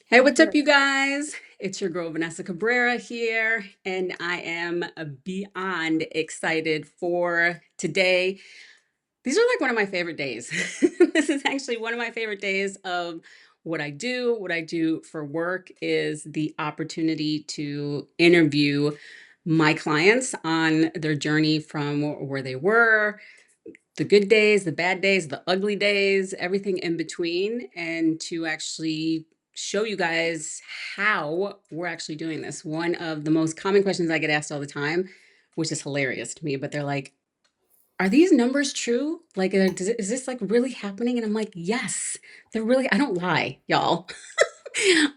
Hey, what's up, Sure. you guys? It's your girl Vanessa Cabrera here, and I am beyond excited for today. These are like one of my favorite days. This is actually one of my favorite days of what I do. What I do for work is the opportunity to interview my clients on their journey from where they were, the good days, the bad days, the ugly days, everything in between, and to actually show you guys how we're actually doing this. One of the most common questions I get asked all the time, which is hilarious to me, but they're like, are these numbers true? Like, is this like really happening? And I'm like, yes, they're really, I don't lie, y'all.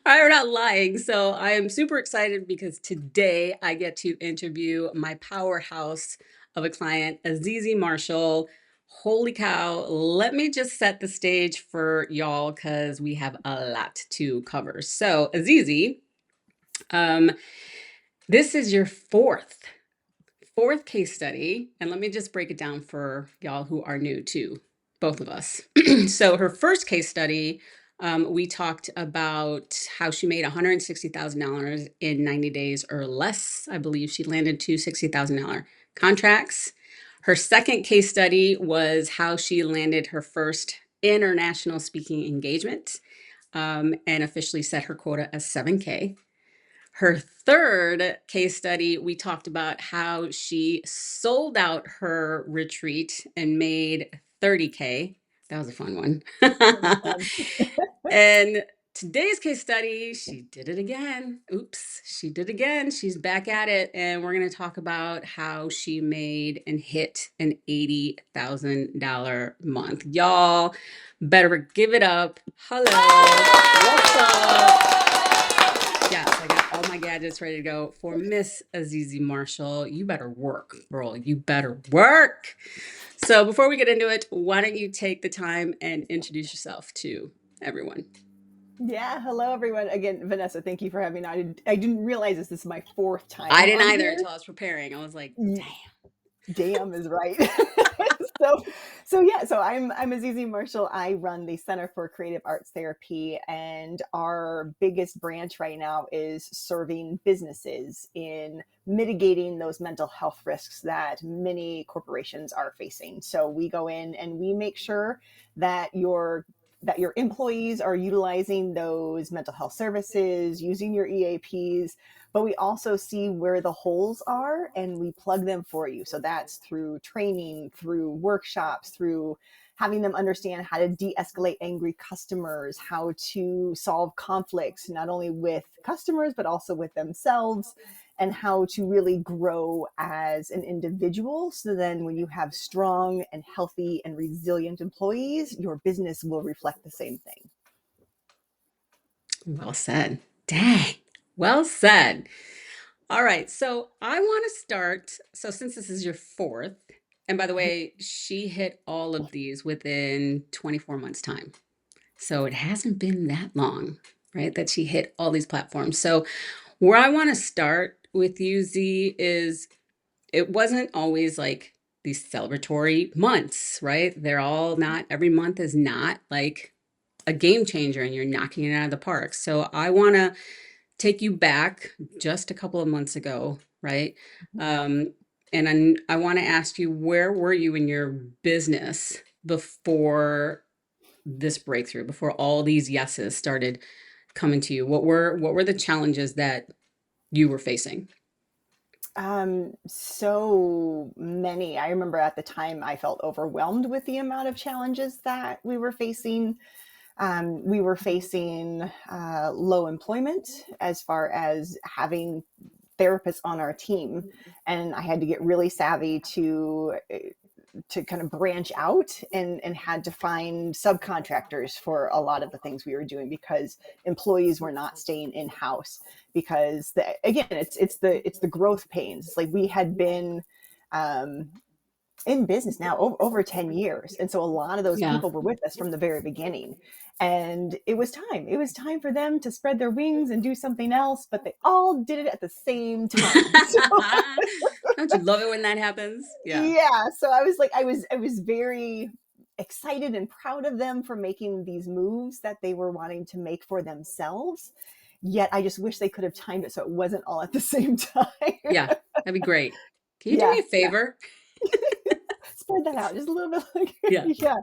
I'm not lying. So I am super excited because today I get to interview my powerhouse of a client, Azizi Marshall. Holy cow. Let me just set the stage for y'all because we have a lot to cover. So, Azizi, um, this is your fourth case study. And let me just break it down for y'all who are new to both of us. So her first case study, we talked about how she made $160,000 in 90 days or less. I believe she landed two $60,000 contracts. Her second case study was how she landed her first international speaking engagement, and officially set her quota as 7K. Her third case study, we talked about how she sold out her retreat and made 30K. That was a fun one. That was fun. And today's case study, she did it again. Oops, she did it again. She's back at it. And we're going to talk about how she made and hit an $80,000 month. Y'all better give it up. Hello. What's up? Yes, I got all my gadgets ready to go for Miss Azizi Marshall. You better work, girl. You better work. So before we get into it, why don't you take the time and introduce yourself to everyone? Yeah, hello everyone. Again, Vanessa, thank you for having me. I didn't realize this is my fourth I time didn't on either here. until I was preparing. I was like, Y- damn. Damn is right. So so I'm Azizi Marshall. I run the Center for Creative Arts Therapy, and our biggest branch right now is serving businesses in mitigating those mental health risks that many corporations are facing. So we go in and we make sure that your employees are utilizing those mental health services, using your EAPs, but we also see where the holes are and we plug them for you. So that's through training, through workshops, through having them understand how to de-escalate angry customers, how to solve conflicts not only with customers but also with themselves, and how to really grow as an individual. So then when you have strong and healthy and resilient employees, your business will reflect the same thing. Well said. Dang. Well said. All right. So I want to start. So since this is your fourth, and by the way, she hit all of these within 24 months' time. So it hasn't been that long, right, that she hit all these platforms. So where I want to start with you, Z, is it wasn't always like these celebratory months, right? They're all not, every month is not like a game changer and you're knocking it out of the park. So I want to take you back just a couple of months ago, right? Um, and I want to ask you, where were you in your business before this breakthrough, before all these yeses started coming to you? What were the challenges that you were facing? So many. I remember at the time I felt overwhelmed with the amount of challenges that we were facing. We were facing low employment as far as having therapists on our team, and I had to get really savvy to kind of branch out and had to find subcontractors for a lot of the things we were doing because employees were not staying in house because again it's the growth pains. It's like we had been um, in business now over 10 years, and so a lot of those Yeah. people were with us from the very beginning, and it was time for them to spread their wings and do something else, but they all did it at the same time. So Don't you love it when that happens? Yeah. yeah, so I was like, I was very excited and proud of them for making these moves that they were wanting to make for themselves. Yet I just wish they could have timed it so it wasn't all at the same time. Yeah, that'd be great. Can you do me Yeah, a yeah. favor? Spread that out just a little bit. Like, Yeah. yeah.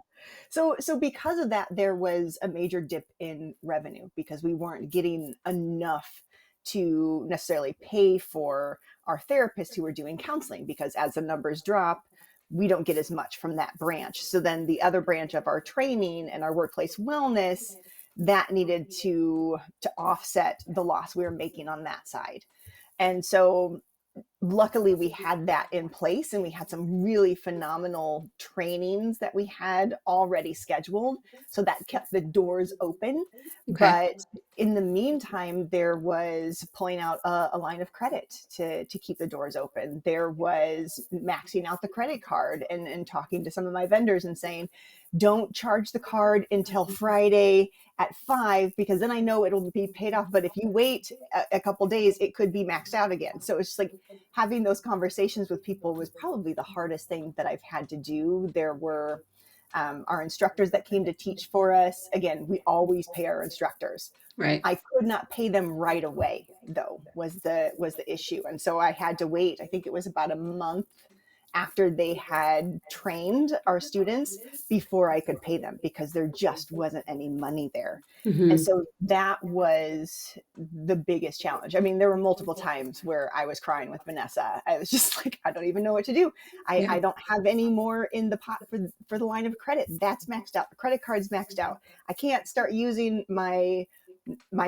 So because of that, there was a major dip in revenue because we weren't getting enough to necessarily pay for our therapists who were doing counseling, because as the numbers drop, we don't get as much from that branch. So then the other branch of our training and our workplace wellness, that needed to offset the loss we were making on that side. And so luckily we had that in place, and we had some really phenomenal trainings that we had already scheduled, so that kept the doors open. Okay. But in the meantime, there was pulling out a line of credit to keep the doors open. There was maxing out the credit card, and talking to some of my vendors and saying, don't charge the card until Friday at 5, because then I know it'll be paid off. But if you wait a couple days, it could be maxed out again. So it's just like having those conversations with people was probably the hardest thing that I've had to do. There were our instructors that came to teach for us. Again, we always pay our instructors. Right. I could not pay them right away, though, was the issue. And so I had to wait. I think it was about a month after they had trained our students before I could pay them, because there just wasn't any money there. And Hmm. so that was the biggest challenge. I mean, there were multiple times where I was crying with Vanessa. I was just like, I don't even know what to do. Yeah. I don't have any more in the pot for the line of credit. That's maxed out. The credit card's maxed out. I can't start using my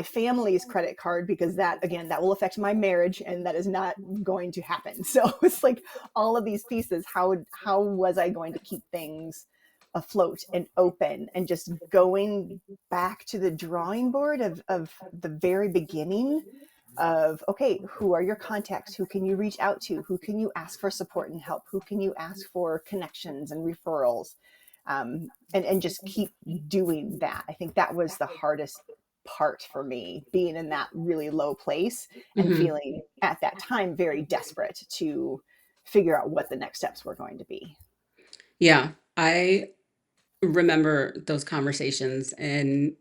family's credit card, because that, again, that will affect my marriage, and that is not going to happen. So it's like all of these pieces. How was I going to keep things afloat and open, and just going back to the drawing board of the very beginning of, okay, who are your contacts, who can you reach out to, who can you ask for support and help, who can you ask for connections and referrals, and just keep doing that. I think that was the hardest part for me, being in that really low place and Hmm. feeling at that time very desperate to figure out what the next steps were going to be. Yeah. I remember those conversations, and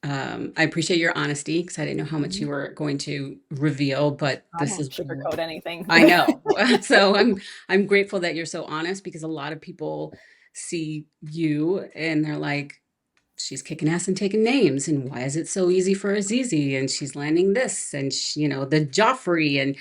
I appreciate your honesty because I didn't know how much you were going to reveal, but I this don't is, sugarcoat anything. I know. So I'm grateful that you're so honest, because a lot of people see you and they're like, she's kicking ass and taking names, and why is it so easy for Azizi, and she's landing this, and the Joffrey, and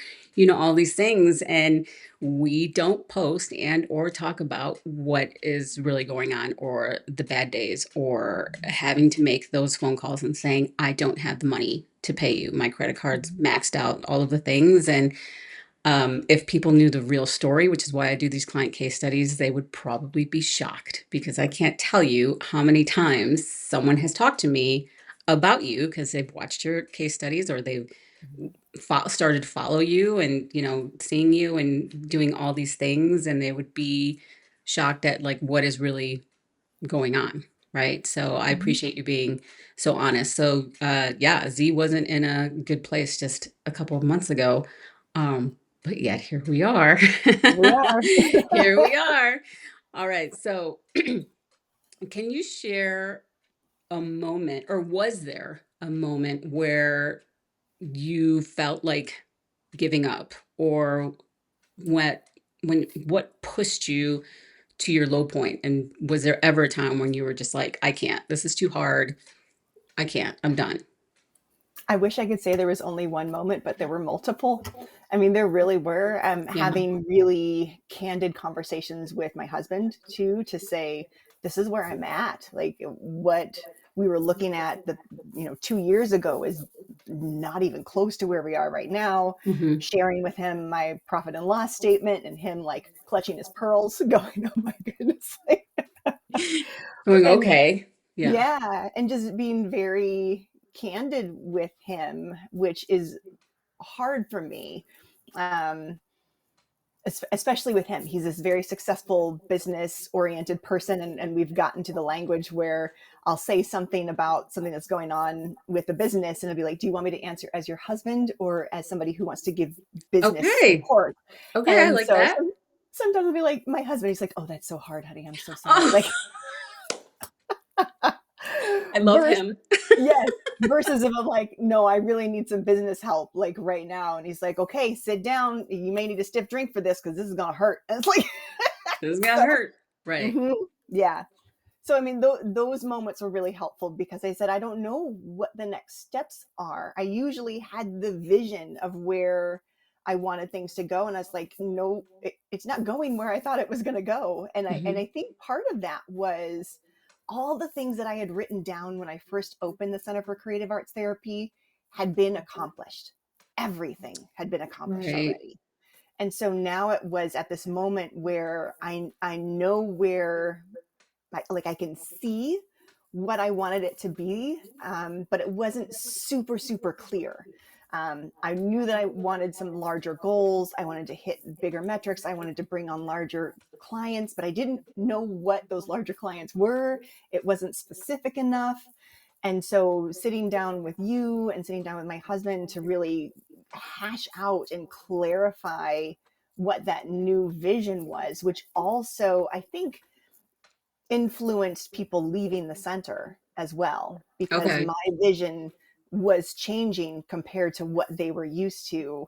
all these things, and we don't post and or talk about what is really going on, or the bad days, or having to make those phone calls and saying, I don't have the money to pay you, my credit card's maxed out, all of the things. And if people knew the real story, which is why I do these client case studies, they would probably be shocked, because I can't tell you how many times someone has talked to me about you because they've watched your case studies, or they've started to follow you, and seeing you and doing all these things, and they would be shocked at like what is really going on, right? So I Mhm. appreciate you being so honest. So yeah, Z wasn't in a good place just a couple of months ago, but yet here we are. We are. Here we are. All right, so can you share a moment, or was there a moment where you felt like giving up, or what what pushed you to your low point? And was there ever a time when you were just like, I can't, this is too hard, I can't, I'm done? I wish I could say there was only one moment, but there were multiple. I mean, there really were. Yeah. Having really candid conversations with my husband too, to say, this is where I'm at. Like, what we were looking at 2 years ago is not even close to where we are right now. Hmm. Sharing with him my profit and loss statement, and him like clutching his pearls, going, "Oh my goodness!" Going, And okay. Yeah. yeah, and just being very candid with him, which is hard for me. Um, Especially with him. He's this very successful business oriented person. And we've gotten to the language where I'll say something about something that's going on with the business, and it'll be like, do you want me to answer as your husband or as somebody who wants to give business Okay. support? Okay, I And like so that. sometimes it'll be like my husband, he's like, oh, that's so hard, honey. I'm so sorry. Oh, Like, I love Versus, him. yes, versus if I'm like, no, I really need some business help like right now. And he's like, okay, sit down. You may need a stiff drink for this because this is gonna hurt. And it's like, This got so, hurt. Right. mhm, yeah. So I mean, those moments were really helpful because I said I don't know what the next steps are. I usually had the vision of where I wanted things to go, and I was like, no, it's not going where I thought it was going to go. And I Hmm. think part of that was all the things that I had written down when I first opened the Center for Creative Arts Therapy had been accomplished. Everything had been accomplished Right. already. And so now it was at this moment where I know where, like I can see what I wanted it to be, but it wasn't super super clear. I knew that I wanted some larger goals. I wanted to hit bigger metrics. I wanted to bring on larger clients, but I didn't know what those larger clients were. It wasn't specific enough. And so sitting down with you and sitting down with my husband to really hash out and clarify what that new vision was, which also I think influenced people leaving the center as well, because Okay. my vision was changing compared to what they were used to.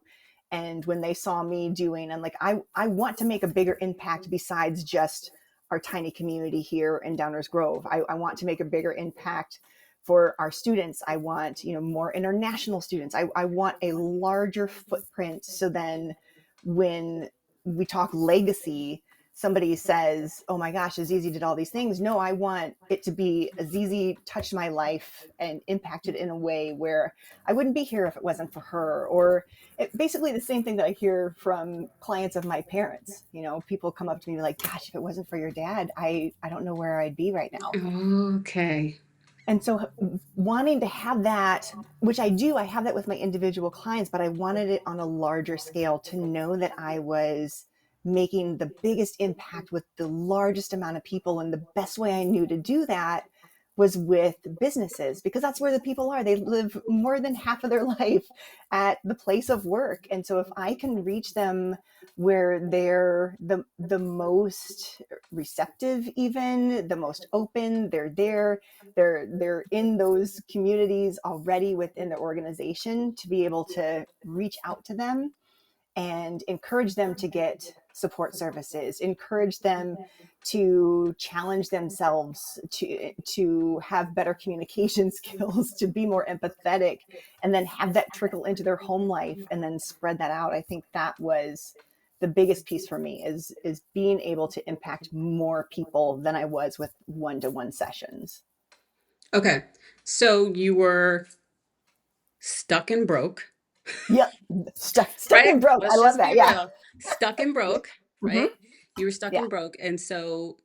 And when they saw me doing, and like, I want to make a bigger impact besides just our tiny community here in Downers Grove. I want to make a bigger impact for our students. I want, more international students. I want a larger footprint. So then when we talk legacy, somebody says, "Oh my gosh, Azizi did all these things." No, I want it to be Azizi touched my life and impacted in a way where I wouldn't be here if it wasn't for her. Or basically the same thing that I hear from clients of my parents. People come up to me like, "Gosh, if it wasn't for your dad, I don't know where I'd be right now." Okay. And so wanting to have that, which I do, I have that with my individual clients, but I wanted it on a larger scale to know that I was making the biggest impact with the largest amount of people. And the best way I knew to do that was with businesses, because that's where the people are. They live more than half of their life at the place of work. And so if I can reach them where they're the most receptive, even the most open, they're in those communities already within the organization, to be able to reach out to them and encourage them to get support services, encourage them to challenge themselves, to have better communication skills, to be more empathetic, and then have that trickle into their home life and then spread that out. I think that was the biggest piece for me, is being able to impact more people than I was with one-to-one sessions. Okay. So you were stuck and broke, Yep. Stuck right? and broke. I Let's love just that. be Yeah. real. Stuck and broke, Hmm. right? You were stuck Yeah. and broke. And so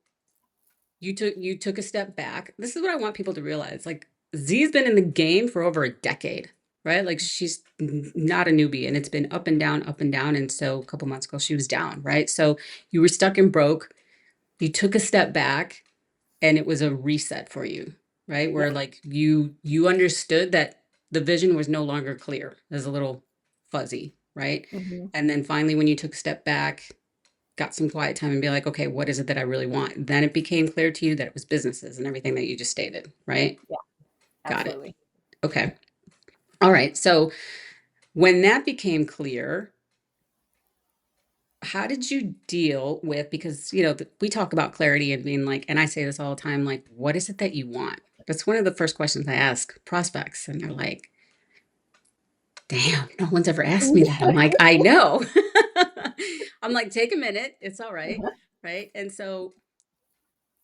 you took a step back. This is what I want people to realize. Like, Z's been in the game for over a decade, right? Like, she's not a newbie, and it's been up and down, up and down. And so a couple months ago she was down, right? So you were stuck and broke. You took a step back, and it was a reset for you, right? Yeah. Where like you understood that the vision was no longer clear. It was a little fuzzy, right? Hmm. And then finally when you took a step back, got some quiet time and be like, okay, what is it that I really want? Then it became clear to you that it was businesses and everything that you just stated, right? Yeah. Got it. Absolutely. Okay. All right. So when that became clear, how did you deal with, because we talk about clarity and being like, and I say this all the time, like, what is it that you want? That's one of the first questions I ask prospects, and they're like, damn, no one's ever asked me that. I'm like, I know. I'm like, take a minute, it's all right, right? And so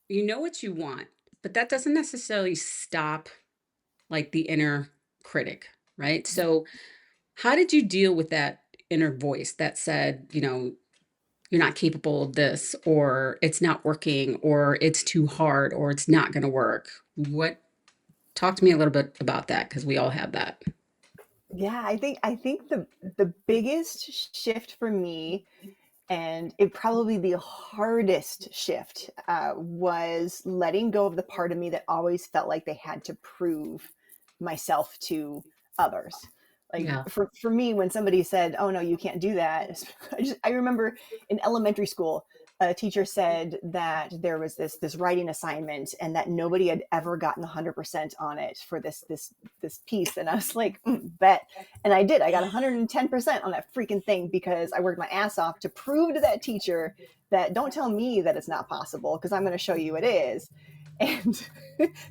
you know what you want, but that doesn't necessarily stop like the inner critic, right? So how did you deal with that inner voice that said, you're not capable of this, or it's not working, or it's too hard, or it's not going to work? What Talk to me a little bit about that, because we all have that. Yeah, I think the biggest shift for me, and it probably the hardest shift, was letting go of the part of me that always felt like they had to prove myself to others. Like Yeah. for me, when somebody said, "Oh no, you can't do that," I remember in elementary school, a teacher said that there was this writing assignment and that nobody had ever gotten 100% on it for this piece, and I was like, bet. And I did. I got 110% on that freaking thing because I worked my ass off to prove to that teacher that don't tell me that it's not possible, because I'm going to show you it is. And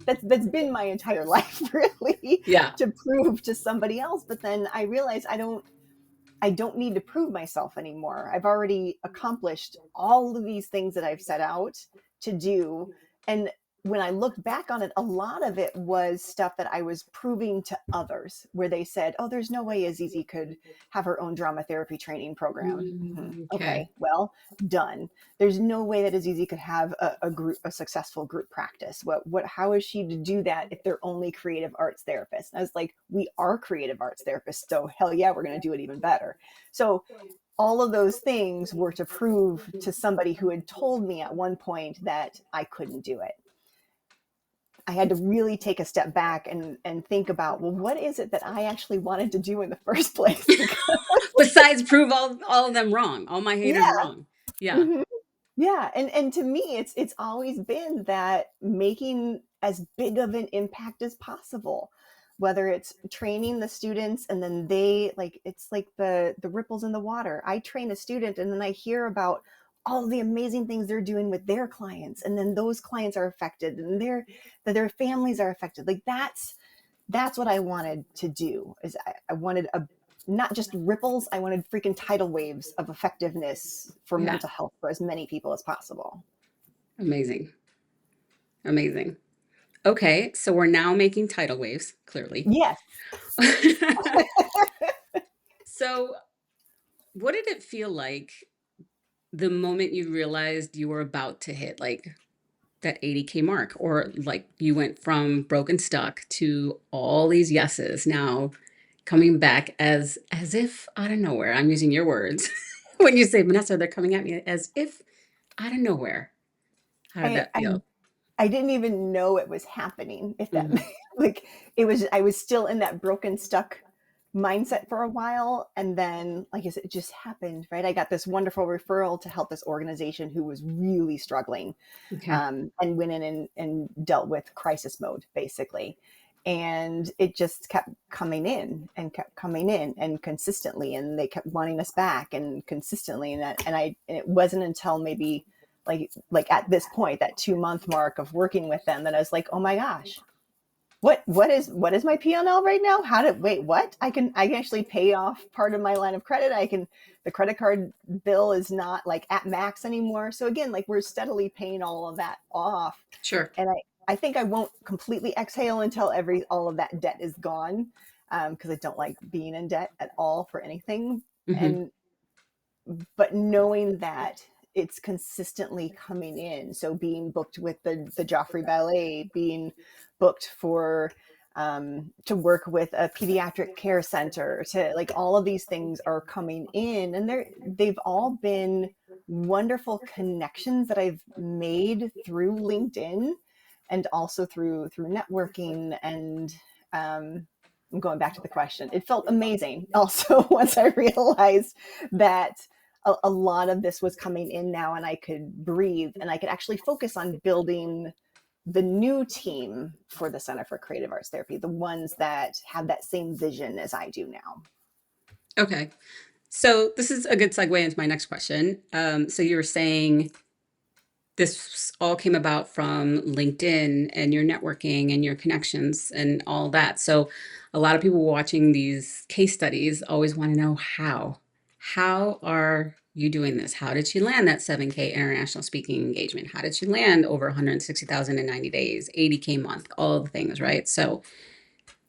that's been my entire life, really, Yeah. to prove to somebody else. But then I realized I don't need to prove myself anymore. I've already accomplished all of these things that I've set out to do. And when I look back on it, a lot of it was stuff that I was proving to others, where they said, "Oh, there's no way Azizi could have her own drama therapy training program." Okay. Okay, well, done. There's no way that Azizi could have a successful group practice. How is she to do that if they're only creative arts therapists? And I was like, we are creative arts therapists, so hell yeah, we're going to do it even better. So all of those things were to prove to somebody who had told me at one point that I couldn't do it. I had to really take a step back and think about, well, what is it that I actually wanted to do in the first place? Because Besides, prove all of them wrong. All my haters yeah, wrong. Yeah. mhm, yeah, and to me, it's always been that making as big of an impact as possible, whether it's training the students and then they like, it's like the ripples in the water. I train a student and then I hear about all the amazing things they're doing with their clients, and then those clients are affected and their families are affected. Like that's what I wanted to do. Is I wanted a not just ripples, I wanted freaking tidal waves of effectiveness for Yeah. mental health for as many people as possible. Amazing. Amazing. Okay, so we're now making tidal waves, clearly. Yes. So, what did it feel like the moment you realized you were about to hit like that 80K mark, or like you went from broken stuck to all these yeses now coming back as if out of nowhere. I'm using your words. When you say, Vanessa, they're coming at me as if out of nowhere. How did I, that I feel? I didn't even know it was happening. If that Mhm. like I was still in that broken stuck mindset for a while, and then like I said, it just happened, right? I got this wonderful referral to help this organization who was really struggling, Okay. and went in and dealt with crisis mode basically. And it just kept coming in and kept coming in and consistently, and they kept wanting us back and consistently. And it wasn't until maybe like at this point, that 2 month mark of working with them, that I was like, oh my gosh, what is my P&L right now? How did wait what I can actually pay off part of my line of credit. I can The credit card bill is not like at max anymore. So again, like we're steadily paying all of that off. Sure. And I think I won't completely exhale until every all of that debt is gone, because I don't like being in debt at all for anything. Hmm. And but knowing that it's consistently coming in, so being booked with the Joffrey Ballet, being booked for to work with a pediatric care center, to like all of these things are coming in, and they've all been wonderful connections that I've made through LinkedIn, and also through networking. And I'm going back to the question. It felt amazing also once I realized that a lot of this was coming in now, and I could breathe and I could actually focus on building the new team for the Center for Creative Arts Therapy, the ones that have that same vision as I do now. Okay. So this is a good segue into my next question. So you were saying this all came about from LinkedIn and your networking and your connections and all that. So a lot of people watching these case studies always want to know how. How are you doing this? How did she land that 7K international speaking engagement? How did she land over 160,000 in 90 days, 80K month, all the things, right? So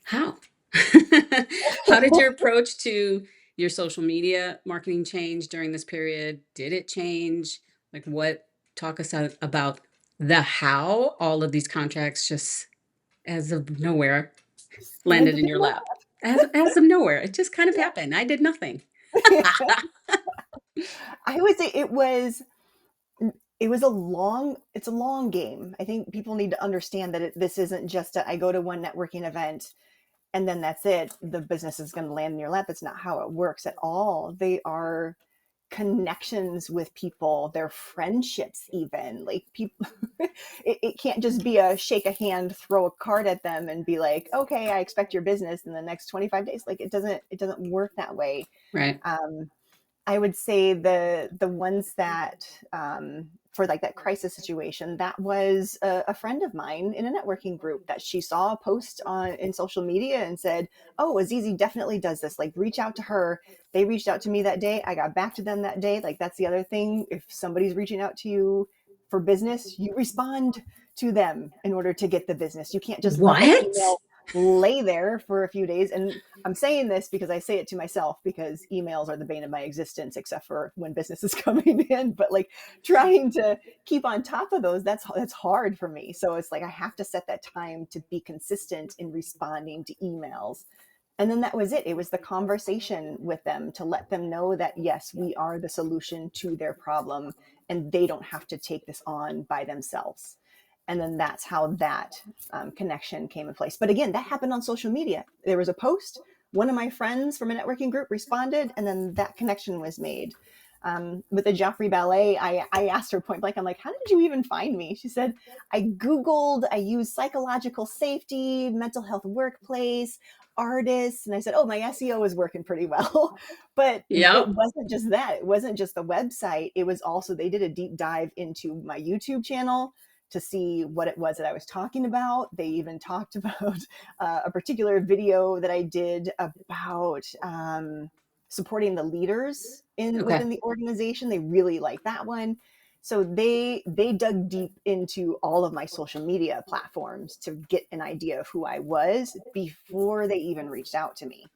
how? How did your approach to your social media marketing change during this period? Did it change? Like what talk us out about the how all of these contracts just as of nowhere landed Landed in in your my lap. As of nowhere. It just kind of happened. I did nothing. lap. I would say it's a long game. I think people need to understand that this isn't just I go to one networking event and then that's it. The business is going to land in your lap. That's not how it works at all. connections with people, their friendships, even like people. It can't just be a shake a hand, throw a card at them and be like, okay, I expect your business in the next 25 days. Like it doesn't work that way. Right. um, I would say the ones that, for like that crisis situation, that was a friend of mine in a networking group that she saw a post on in social media and said, "Oh, Azizi definitely does this. Like, reach out to her." They reached out to me that day. I got back to them that day. Like, that's the other thing. If somebody's reaching out to you for business, you respond to them in order to get the business. You can't just let that What? email lay there for a few days. And I'm saying this because I say it to myself, because emails are the bane of my existence, except for when business is coming in. But like trying to keep on top of those, that's hard for me. So it's like I have to set that time to be consistent in responding to emails. And then that was it. It was the conversation with them to let them know that, yes, we are the solution to their problem and they don't have to take this on by themselves. And then that's how that connection came in place. But again, that happened on social media. There was a post, one of my friends from a networking group responded, and then that connection was made. With the Joffrey Ballet, I asked her point blank, I'm like, how did you even find me? She said, I Googled, I used psychological safety, mental health workplace, artists. And I said, oh, my SEO is working pretty well. But it Yep. wasn't just that. It wasn't just the website. It was also, they did a deep dive into my YouTube channel to see what it was that I was talking about. They even talked about a particular video that I did about supporting the leaders in Okay. within the organization. They really liked that one. So they dug deep into all of my social media platforms to get an idea of who I was before they even reached out to me.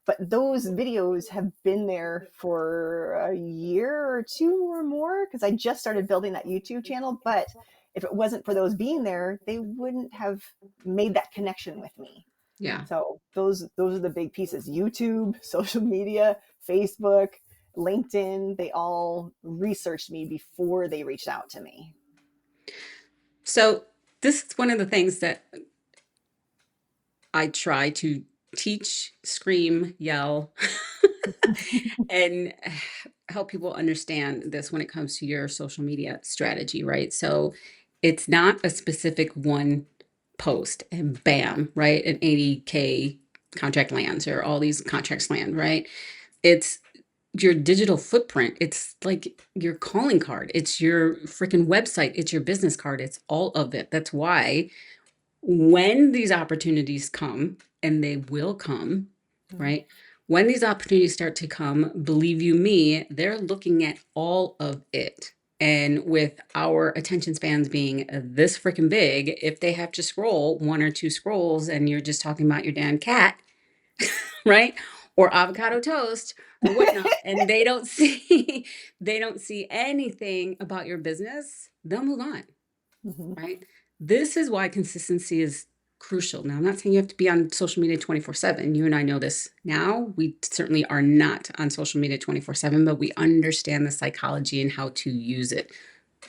But those videos have been there for a year or two or more, because I just started building that YouTube channel. But if it wasn't for those being there, they wouldn't have made that connection with me. Yeah. So those are the big pieces: YouTube, social media, Facebook, LinkedIn. They all researched me before they reached out to me. So this is one of the things that I try to teach, scream, yell, and help people understand this when it comes to your social media strategy, right? So it's not a specific one post and bam, right? An 80K contract lands or all these contracts land, right? It's your digital footprint. It's like your calling card. It's your freaking website. It's your business card. It's all of it. That's why when these opportunities come, and they will come, Mm-hmm. right? When these opportunities start to come, believe you me, they're looking at all of it. And with our attention spans being this freaking big, if they have to scroll one or two scrolls and you're just talking about your damn cat, right? Or avocado toast or whatnot, and they don't see they don't see anything about your business, they'll move on, Mm-hmm. right? This is why consistency is crucial. Now, I'm not saying you have to be on social media 24/7. You and I know this now. We certainly are not on social media 24/7, but we understand the psychology and how to use it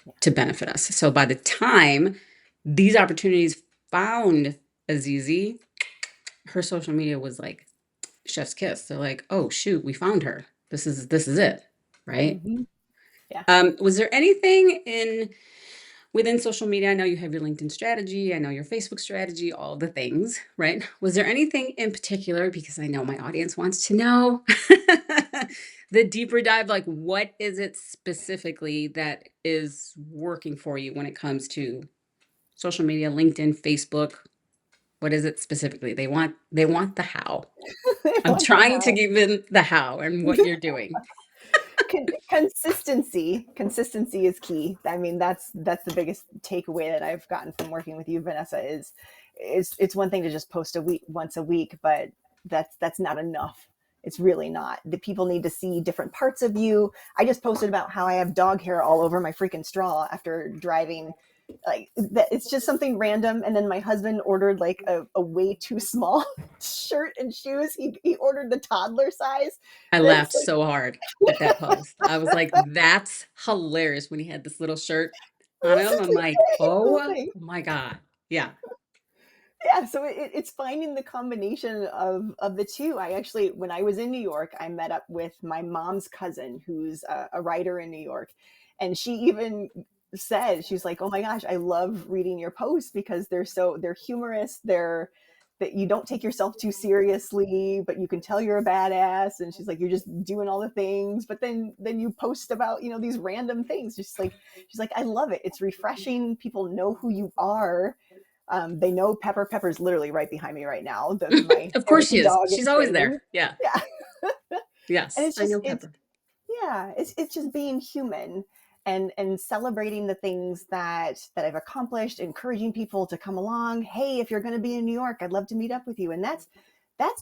Yeah. to benefit us. So by the time these opportunities found Azizi, her social media was like chef's kiss. They're like, oh shoot, we found her. This is it, right? Mm-hmm. Yeah. Was there anything in within social media? I know you have your LinkedIn strategy, I know your Facebook strategy, all the things, right? Was there anything in particular, because I know my audience wants to know, the deeper dive, like what is it specifically that is working for you when it comes to social media, LinkedIn, Facebook? What is it specifically? They want the how. They I'm want the trying to how. give them the how and what you're doing. Consistency is key. I mean, that's the biggest takeaway that I've gotten from working with you, Vanessa. Is it's one thing to just post a week once a week, but that's not enough. It's really not. The people need to see different parts of you. I just posted about how I have dog hair all over my freaking straw after driving. Like that, it's just something random. And then my husband ordered like a way too small shirt and shoes. He ordered the toddler size. I laughed That's like, so hard at that post. I was like, that's hilarious when he had this little shirt on this him. is I'm the like, craziest oh thing. my God. Yeah. Yeah, so it's finding the combination of the two. I actually, when I was in New York, I met up with my mom's cousin, who's a writer in New York, and she even said, she's like, "Oh my gosh, I love reading your posts because they're humorous. They're that you don't take yourself too seriously, but you can tell you're a badass." And she's like, "You're just doing all the things, but then you post about these random things." Just like she's like, "I love it. It's refreshing. People know who you are." They know Pepper's literally right behind me right now. My Of course she therapy is. dog in She's always there. training. Yeah. Yeah. And Yes, it's I just know Pepper. yeah, it's just being human and celebrating the things that I've accomplished, encouraging people to come along. Hey, if you're going to be in New York, I'd love to meet up with you. And that's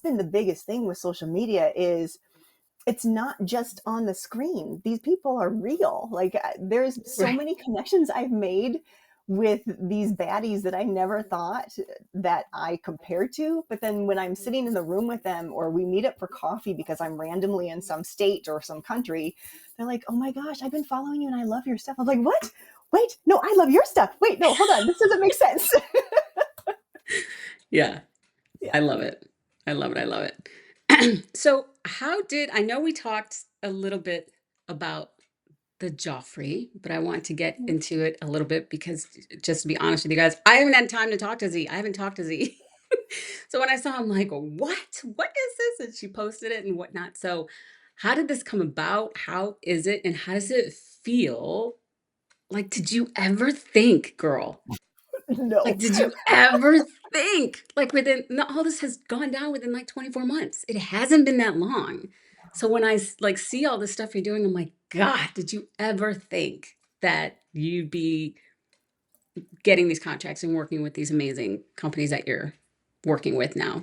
been the biggest thing with social media is it's not just on the screen. These people are real. Like there's so Right. many connections I've made with these baddies that I never thought that I compared to. But then when I'm sitting in the room with them or we meet up for coffee because I'm randomly in some state or some country, they're like, "Oh my gosh, I've been following you and I love your stuff." I'm like, "What? Wait, no, I love your stuff. Wait, no, hold on. This doesn't make sense." Yeah. Yeah. I love it. I love it. I love it. So, how did I know we talked a little bit about the Joffrey, but I want to get into it a little bit because just to be honest with you guys, I haven't had time to talk to Z. I haven't talked to Z. So when I saw, I'm like, what? What is this? And she posted it and whatnot. So, how did this come about? How is it? And how does it feel? Like, did you ever think, girl? No. Like, did you ever think, like, within no, all this has gone down within like 24 months? It hasn't been that long. So when like see all this stuff you're doing, I'm like, God, did you ever think that you'd be getting these contracts and working with these amazing companies that you're working with now?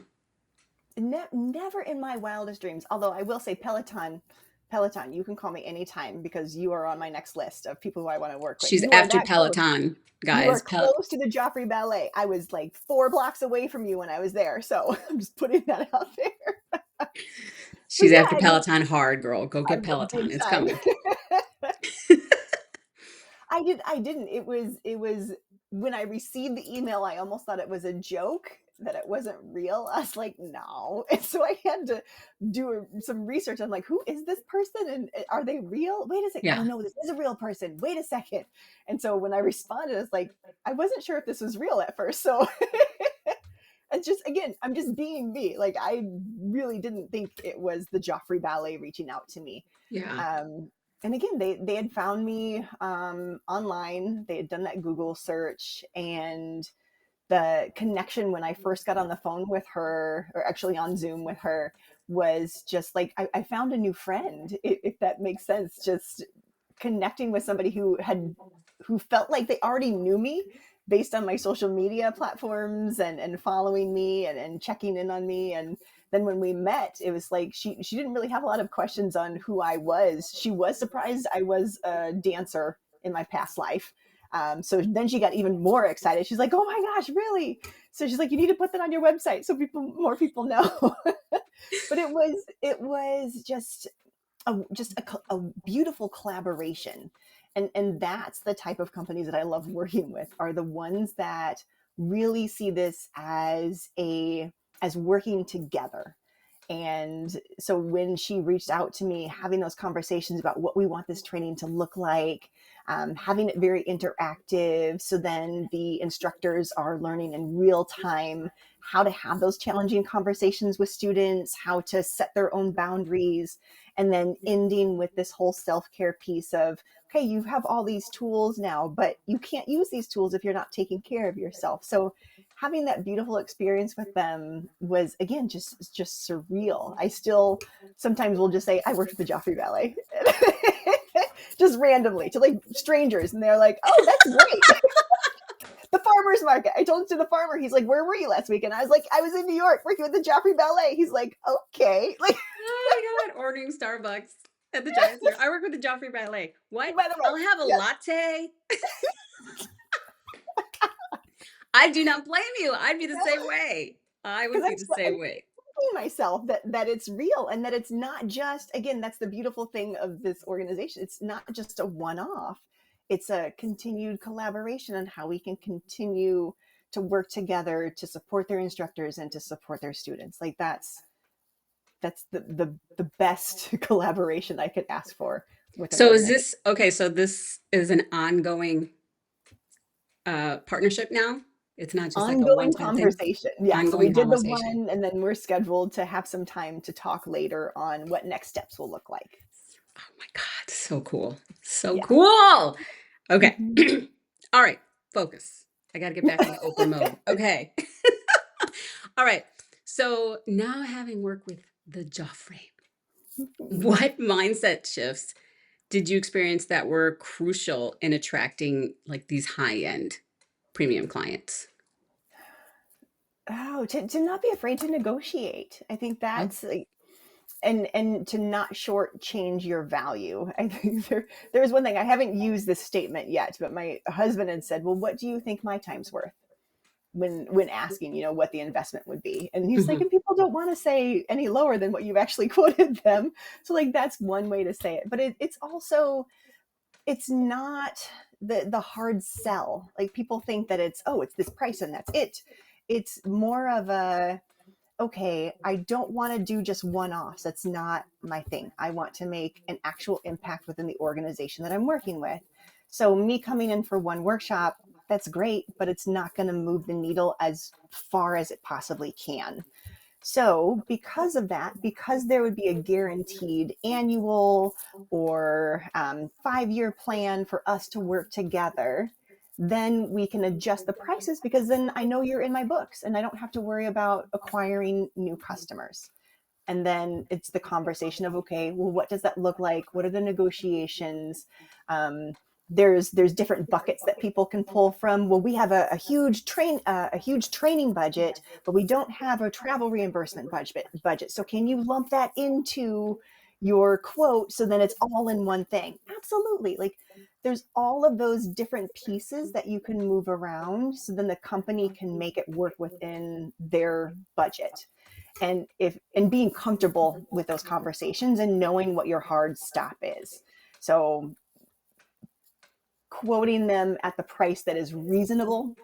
Never in my wildest dreams. Although I will say Peloton, you can call me anytime because you are on my next list of people who I want to work with. She's You are after that close. Peloton, You are guys. close to the Joffrey Ballet. I was like 4 blocks away from you when I was there. So I'm just putting that out there. But She's yeah, after I mean, Peloton hard, girl. Go get Peloton. big It's time. coming. I didn't. It was when I received the email, I almost thought it was a joke, that it wasn't real. I was like, no. And so I had to do some research. I'm like, who is this person? And are they real? Wait a second. Oh Yeah. no, this is a real person. Wait a second. And so when I responded, I was like, I wasn't sure if this was real at first. So it's just, again, I'm just being me. Like I really didn't think it was the Joffrey Ballet reaching out to me. Yeah. um, and again, they had found me online. They had done that Google search, and the connection when I first got on the phone with her, or actually on Zoom with her, was just like I found a new friend, if that makes sense. Just connecting with somebody who felt like they already knew me based on my social media platforms and following me and checking in on me. And then when we met, it was like she didn't really have a lot of questions on who I was. She was surprised I was a dancer in my past life. So then she got even more excited. She's like, "Oh my gosh, really?" So she's like, "You need to put that on your website so more people know." But it was just a beautiful collaboration. And that's the type of companies that I love working with, are the ones that really see this as working together. And so when she reached out to me, having those conversations about what we want this training to look like, having it very interactive, so then the instructors are learning in real time how to have those challenging conversations with students, how to set their own boundaries, and then ending with this whole self-care piece of, okay, you have all these tools now, but you can't use these tools if you're not taking care of yourself. So having that beautiful experience with them was, again, just surreal. I still sometimes will just say I worked with the Joffrey Ballet, just randomly to like strangers, and they're like, "Oh, that's great." The farmer's market. I told it to the farmer. He's like, "Where were you last week?" And I was like, "I was in New York working with the Joffrey Ballet." He's like, "Okay." Like, Oh my God, ordering Starbucks at the Giant Center. I work with the Joffrey Ballet. What? by the way, I'll have a yes, latte. I do not blame you. I'd be the same way. I would because be the I'm same way. myself that it's real, and that it's not just, again, that's the beautiful thing of this organization. It's not just a one-off. It's a continued collaboration on how we can continue to work together to support their instructors and to support their students. Like that's the best collaboration I could ask for with an So is organization. this okay? So this is an ongoing partnership now. It's not just like a Ongoing one-time thing. conversation. Yeah. So we Ongoing did the conversation. one, and then we're scheduled to have some time to talk later on what next steps will look like. Oh my God, so cool. So Yeah. cool. Okay. Mhm. All right, focus. I got to get back into Oprah mode. Okay. All right. So now having worked with the Joffrey, what mindset shifts did you experience that were crucial in attracting like these high-end premium clients? Oh, to not be afraid to negotiate. I think Oh. that's like, and to not shortchange your value. I think there's one thing I haven't used this statement yet, but my husband had said, "Well, what do you think my time's worth?" When asking, what the investment would be, and he's like, Mhm. and people don't want to say any lower than what you've actually quoted them. So like that's one way to say it, but it's also it's not the hard sell. Like people think that it's this price and that's it. It's more of a, okay, I don't want to do just one offs. That's not my thing. I want to make an actual impact within the organization that I'm working with. So, me coming in for one workshop, that's great, but it's not going to move the needle as far as it possibly can. So, because of that, because there would be a guaranteed annual or 5-year plan for us to work together, then we can adjust the prices because then I know you're in my books and I don't have to worry about acquiring new customers. And then it's the conversation of, okay, well, what does that look like? What are the negotiations? um, there's different buckets that people can pull from. Well, we have a huge training budget, but we don't have a travel reimbursement budget, so can you lump that into your quote so then it's all in one thing? Absolutely. Like there's all of those different pieces that you can move around so then the company can make it work within their budget. And being comfortable with those conversations and knowing what your hard stop is. So quoting them at the price that is reasonable,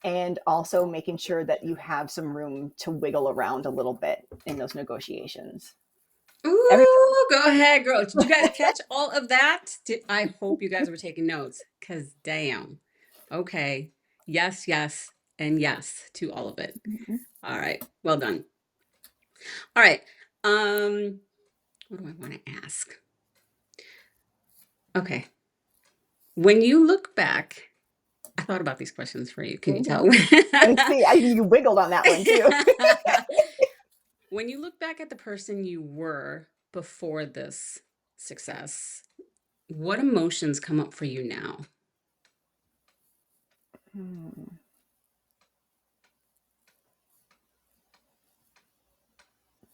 and also making sure that you have some room to wiggle around a little bit in those negotiations. Every Ooh, go ahead, girl. Did you guys catch all of that? I hope you guys were taking notes because damn. Okay. Yes, yes, and yes to all of it. All right. Well done. All right. What do I want to ask? Okay. When you look back, I thought about these questions for you. Can you tell? I see. You wiggled on that one too. When you look back at the person you were before this success, what emotions come up for you now?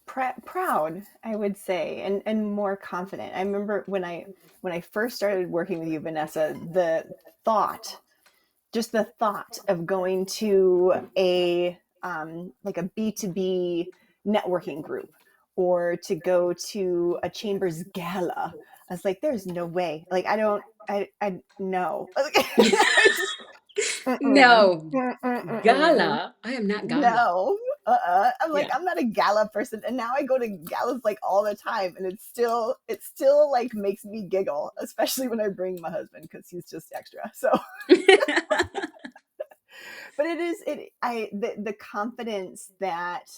Proud, I would say, and more confident. I remember when I first started working with you, Vanessa, thought just the thought of going to a like a B2B networking group or to go to a chambers gala. I was like, there's no way. Like I no. I just mm-mm, No, mm-mm. gala. I am not gala. No. I'm like, Yeah. I'm not a gala person, and now I go to galas like all the time, and it still like makes me giggle, especially when I bring my husband because he's just extra. So, but it is it I the confidence that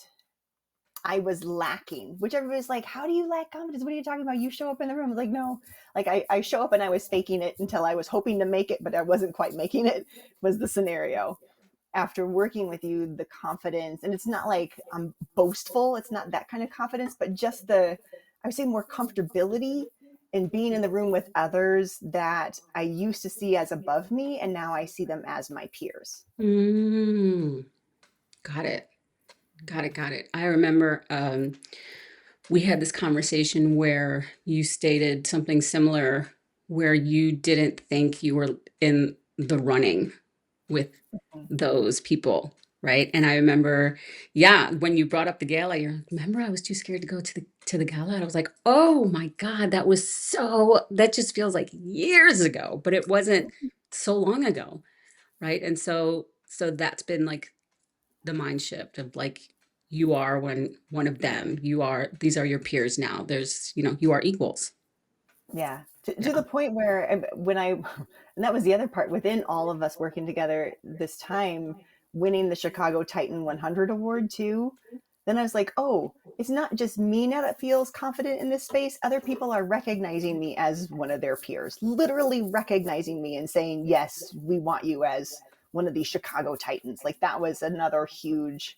I was lacking, which everybody's like, how do you lack confidence? What are you talking about? You show up in the room. I was like, no, like I show up and I was faking it until I was hoping to make it, but I wasn't quite making it, was the scenario. After working with you, the confidence, and it's not like I'm boastful, it's not that kind of confidence, but just I would say more comfortability in being in the room with others that I used to see as above me, and now I see them as my peers. Mm, got it. Got it. Got it. I remember we had this conversation where you stated something similar, where you didn't think you were in the running with those people, right? And I remember, yeah, when you brought up the gala, you remember I was too scared to go to the gala. And I was like, oh my God, that just feels like years ago, but it wasn't so long ago, right? And so So that's been like the mind shift of like, you are one of them. You are, these are your peers now. There's, you are equals. Yeah. To Yeah. the point where when I, and that was the other part within all of us working together this time, winning the Chicago Titan 100 award too. Then I was like, oh, it's not just me now that feels confident in this space. Other people are recognizing me as one of their peers, literally recognizing me and saying, yes, we want you as one of these Chicago Titans. Like that was another huge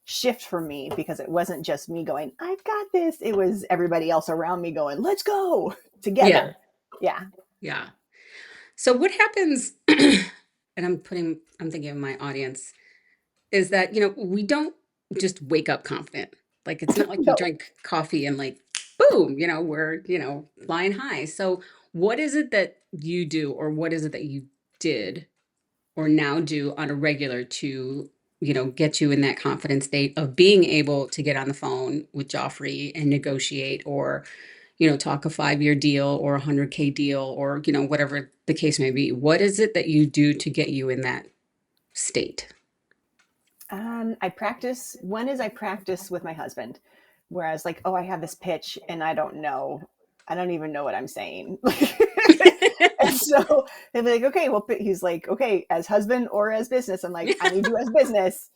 shift for me because it wasn't just me going, I've got this. It was everybody else around me going, let's go Yeah. together. Yeah. Yeah. So what happens, and I'm thinking of my audience, is that, we don't just wake up confident. Like it's not like you No. drink coffee and like, boom, we're, flying high. So what is it that you do, or what is it that you did or now do on a regular to, get you in that confident state of being able to get on the phone with Joffrey and negotiate, or, talk a 5-year deal or 100K deal, or, whatever the case may be. What is it that you do to get you in that state? I practice. One is I practice with my husband, whereas like, oh, I have this pitch and I don't know. I don't even know what I'm saying. And so they'll be like, okay, well, he's like, okay, as husband or as business. I'm like, I need you as business.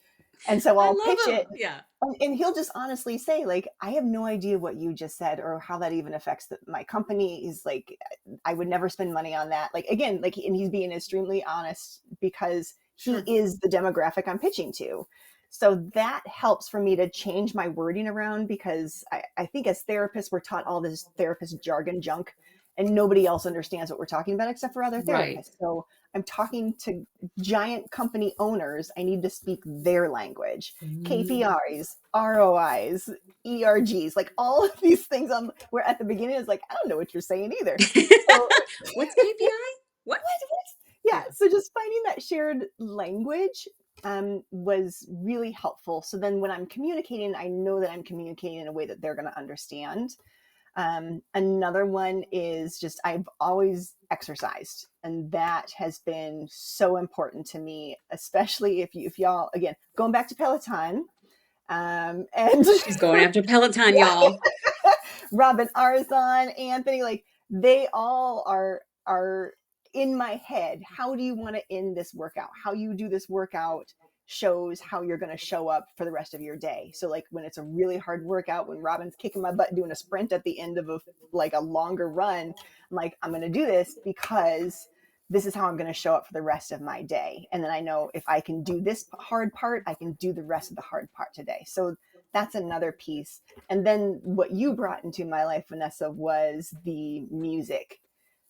And so I I'll pitch love it. him. Yeah. And he'll just honestly say, like, I have no idea what you just said or how that even affects my company. Is like, I would never spend money on that. Like, again, like, and he's being extremely honest because he Sure. is the demographic I'm pitching to. So that helps for me to change my wording around because I think as therapists, we're taught all this therapist jargon junk and nobody else understands what we're talking about except for other Right. therapists. So I'm talking to giant company owners. I need to speak their language. Mm. KPIs, ROIs, ERGs, like all of these things. Where at the beginning it's like, I don't know what you're saying either. So What's KPI? What? what? Yeah. Yeah. So just finding that shared language was really helpful. So then when I'm communicating, I know that I'm communicating in a way that they're going to understand. Another one is just I've always exercised, and that has been so important to me, especially if y'all again going back to Peloton. And She's going after Peloton, yeah, y'all. Robin Arzon, Anthony, like they all are in my head. How do you want to end this workout? How you do this workout shows how you're going to show up for the rest of your day. So like when it's a really hard workout, when Robin's kicking my butt doing a sprint at the end of a longer run, I'm like, I'm going to do this because this is how I'm going to show up for the rest of my day. And then I know if I can do this hard part, I can do the rest of the hard part today. So that's another piece. And then what you brought into my life, Vanessa, was the music.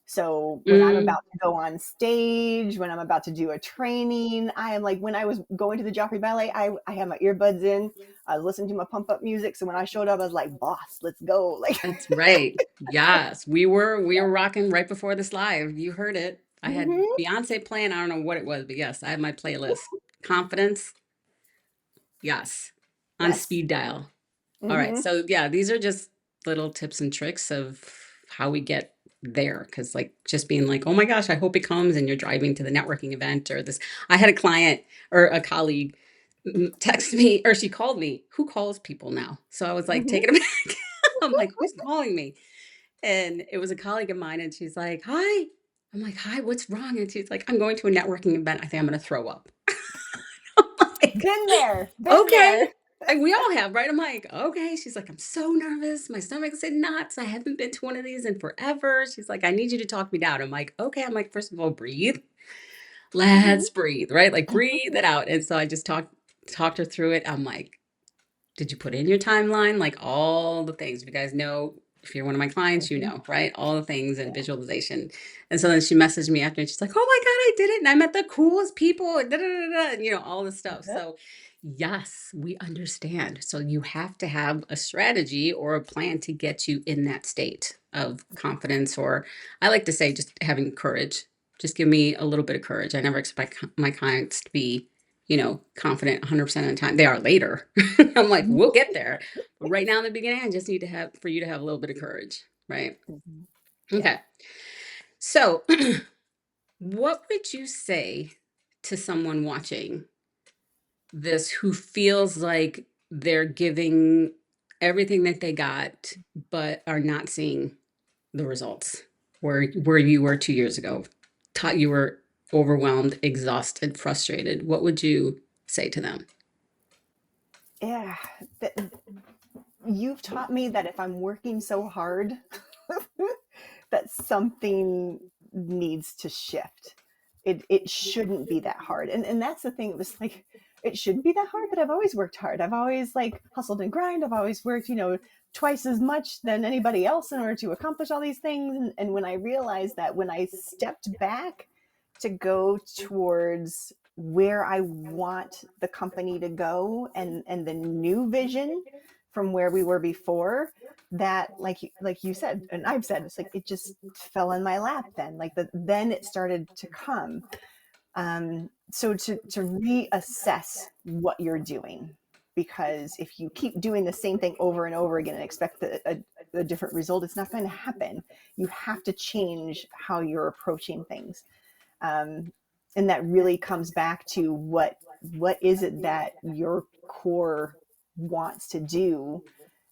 So when I'm Mm, about to go on stage, when I'm about to do a training, I am like, when I was going to the Joffrey Ballet, I had my earbuds in, I was listening to my pump up music. So when I showed up, I was like, boss, let's go. Like, that's right. Yes, we were rocking right before this live. You heard it. I had mm-hmm, Beyonce playing. I don't know what it was, but yes, I had my playlist. Confidence. Yes, on yes. speed dial. All right. Mm-hmm, So yeah, these are just little tips and tricks of how we get there. Cause like just being like, oh my gosh, I hope it comes, and you're driving to the networking event or this. I had a client or a colleague text me, or she called me. Who calls people now? So I was like mm-hmm. taken aback. I'm like, who's calling me? And it was a colleague of mine, and she's like, hi. I'm like, hi, what's wrong? And she's like, I'm going to a networking event. I think I'm going to throw up. I'm like, Been there, been okay. there. And we all have, right? I'm like, okay. She's like, I'm so nervous. My stomach's in knots. I haven't been to one of these in forever. She's like, I need you to talk me down. I'm like, okay. I'm like, first of all, breathe. Mm-hmm, Let's breathe, right? Like breathe mm-hmm, it out. And so I just talked her through it. I'm like, did you put in your timeline? Like all the things. If you guys know, if you're one of my clients, you mm-hmm. know, right? All the things and Yeah. visualization. And so then she messaged me after, and she's like, oh my God, I did it. And I met the coolest people and da, da, da, da, and, all this stuff. Yep. So yes, we understand. So you have to have a strategy or a plan to get you in that state of confidence, or I like to say just having courage. Just give me a little bit of courage. I never expect my clients to be, confident 100% of the time. They are later. I'm like, we'll get there. But right now in the beginning, I just need to have for you to have a little bit of courage, right? Mhm. Yeah. Okay. So, what would you say to someone watching? this who feels like they're giving everything that they got, but are not seeing the results where you were 2 years ago? Taught you were overwhelmed, exhausted, frustrated. What would you say to them? Yeah, that you've taught me that if I'm working so hard, that something needs to shift. It shouldn't be that hard. And that's the thing. It was like it shouldn't be that hard, but I've always worked hard. I've always like hustled and grind. I've always worked, twice as much than anybody else in order to accomplish all these things. And when I realized that, when I stepped back to go towards where I want the company to go, and the new vision from where we were before, that like you said, and I've said, it's like it just fell in my lap. Then then it started to come. So to reassess what you're doing, because if you keep doing the same thing over and over again and expect a different result, it's not going to happen. You have to change how you're approaching things. um, and that really comes back to what is it that your core wants to do,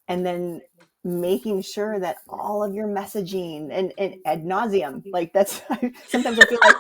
and then making sure that all of your messaging and ad nauseum, like that's sometimes I feel like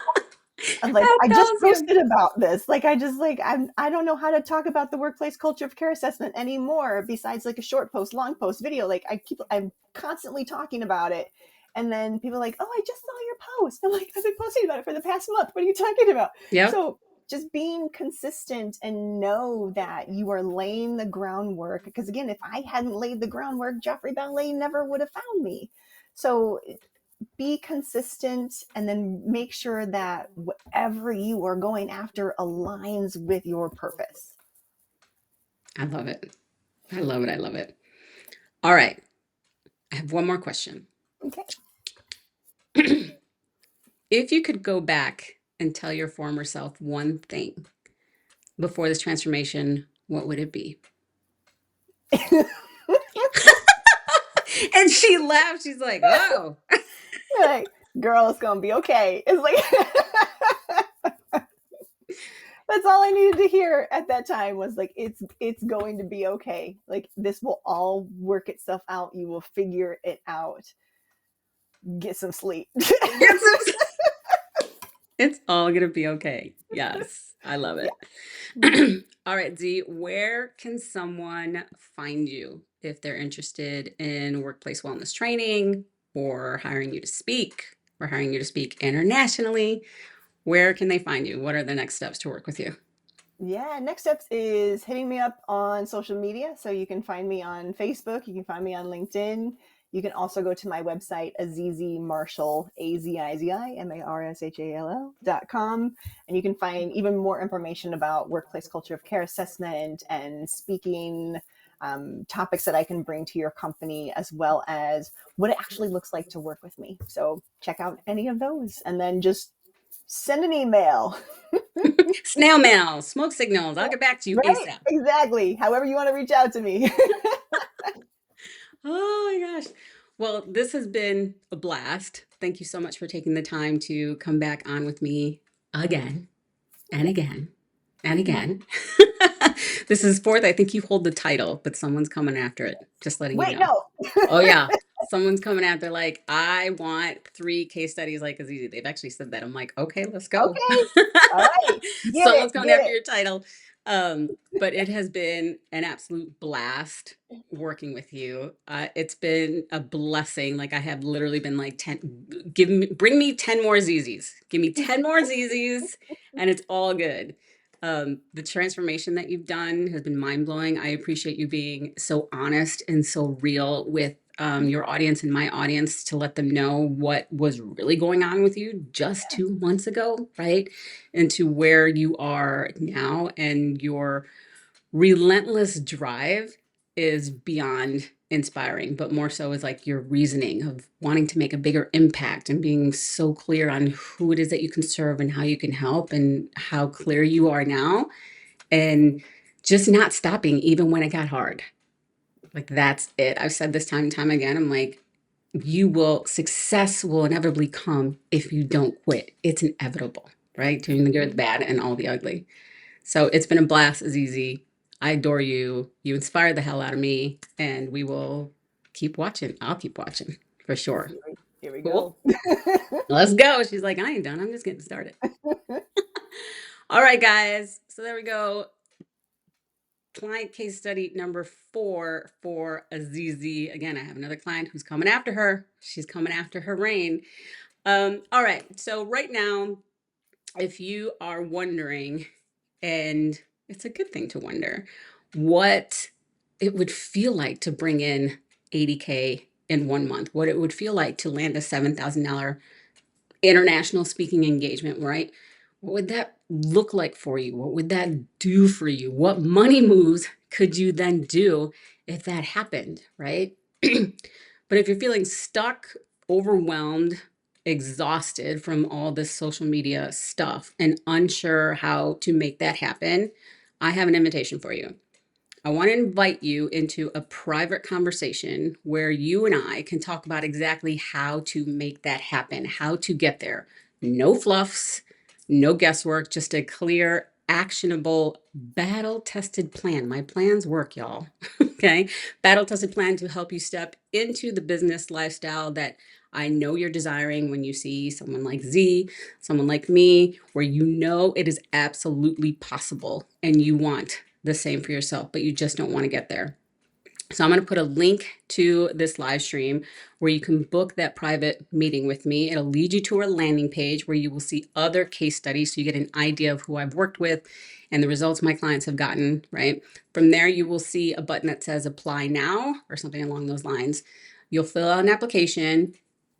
I just Ad posted about this. Like I just like I don't know how to talk about the workplace culture of care assessment anymore, besides like a short post, long post, video. Like I'm constantly talking about it. And then people are like, "Oh, I just saw your post." I'm like, "I've been posting about it for the past month. What are you talking about?" Yep. So just being consistent and know that you are laying the groundwork. Because again, if I hadn't laid the groundwork, Joffrey Ballet never would have found me. So be consistent, and then make sure that whatever you are going after aligns with your purpose. I love it. I love it. I love it. All right. I have one more question. Okay. If you could go back and tell your former self one thing before this transformation, what would it be? And she laughed. She's like, oh, Like, girl, it's gonna be okay. It's like that's all I needed to hear at that time, was like, it's going to be okay. Like, this will all work itself out. You will figure it out. Get some sleep. get some. It's all going to be okay. Yes. I love Yeah. it. All right, Z, where can someone find you if they're interested in workplace wellness training, or hiring you to speak, or hiring you to speak internationally? Where can they find you? What are the next steps to work with you? Yeah, next steps is hitting me up on social media. So you can find me on Facebook, you can find me on LinkedIn. You can also go to my website, Azizi Marshall, AZIZI MARSHALL.com. And you can find even more information about workplace culture of care assessment and speaking, topics that I can bring to your company, as well as what it actually looks like to work with me. So check out any of those, and then just send an email. Snail mail, smoke signals. I'll get back to you Right? ASAP. Exactly. However you want to reach out to me. Oh my gosh. Well, this has been a blast. Thank you so much for taking the time to come back on with me again and again and again. This is fourth. I think you hold the title, but someone's coming after it. Just letting you Wait, know. no. Oh yeah. Someone's coming after, like, I want 3 case studies like Azizi. They've actually said that. I'm like, okay, let's go. Okay. All right. Get it. Someone's coming Get after it. your title. But it has been an absolute blast working with you. It's been a blessing. Like, I have literally been like, 10, bring me 10 more ZZs. Give me 10 more ZZs, and it's all good. The transformation that you've done has been mind blowing. I appreciate you being so honest and so real with your audience and my audience, to let them know what was really going on with you just 2 months ago, right? And to where you are now, and your relentless drive is beyond inspiring, but more so is like your reasoning of wanting to make a bigger impact, and being so clear on who it is that you can serve and how you can help, and how clear you are now, and just not stopping even when it got hard. Like, that's it. I've said this time and time again. I'm like, success will inevitably come if you don't quit. It's inevitable, right? Doing the good, the bad, and all the ugly. So it's been a blast, Azizi. I adore you. You inspire the hell out of me, and we will keep watching. I'll keep watching for sure. Here we Cool. go. Let's go. She's like, I ain't done. I'm just getting started. All right, guys. So there we go. Client case study number 4 for Azizi. Again, I have another client who's coming after her. She's coming after her reign. All right. So right now, if you are wondering, and it's a good thing to wonder, what it would feel like to bring in 80K in 1 month, what it would feel like to land a $7,000 international speaking engagement, right? What would that look like for you? What would that do for you? What money moves could you then do if that happened, right? But if you're feeling stuck, overwhelmed, exhausted from all this social media stuff and unsure how to make that happen, I have an invitation for you. I want to invite you into a private conversation where you and I can talk about exactly how to make that happen, how to get there. No fluffs, no guesswork, just a clear, actionable, battle tested plan. My plans work, y'all. Okay. Battle tested plan to help you step into the business lifestyle that I know you're desiring when you see someone like Z, someone like me, where you know it is absolutely possible and you want the same for yourself, but you just don't want to get there. So I'm going to put a link to this live stream where you can book that private meeting with me. It'll lead you to a landing page where you will see other case studies so you get an idea of who I've worked with and the results my clients have gotten, right? From there, you will see a button that says apply now or something along those lines. You'll fill out an application.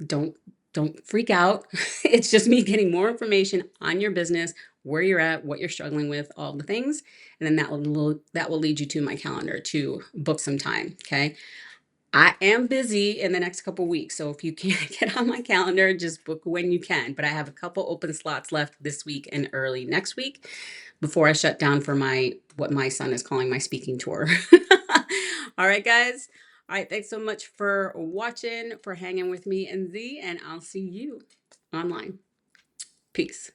Don't don't freak out. It's just me getting more information on your business, where you're at, what you're struggling with, all the things, and then that will lead you to my calendar to book some time. Okay. I am busy in the next couple weeks, so if you can't get on my calendar, just book when you can. But I have a couple open slots left this week and early next week before I shut down for my what my son is calling my speaking tour. All right, guys. All right, thanks so much for watching, for hanging with me and Z, and I'll see you online. Peace.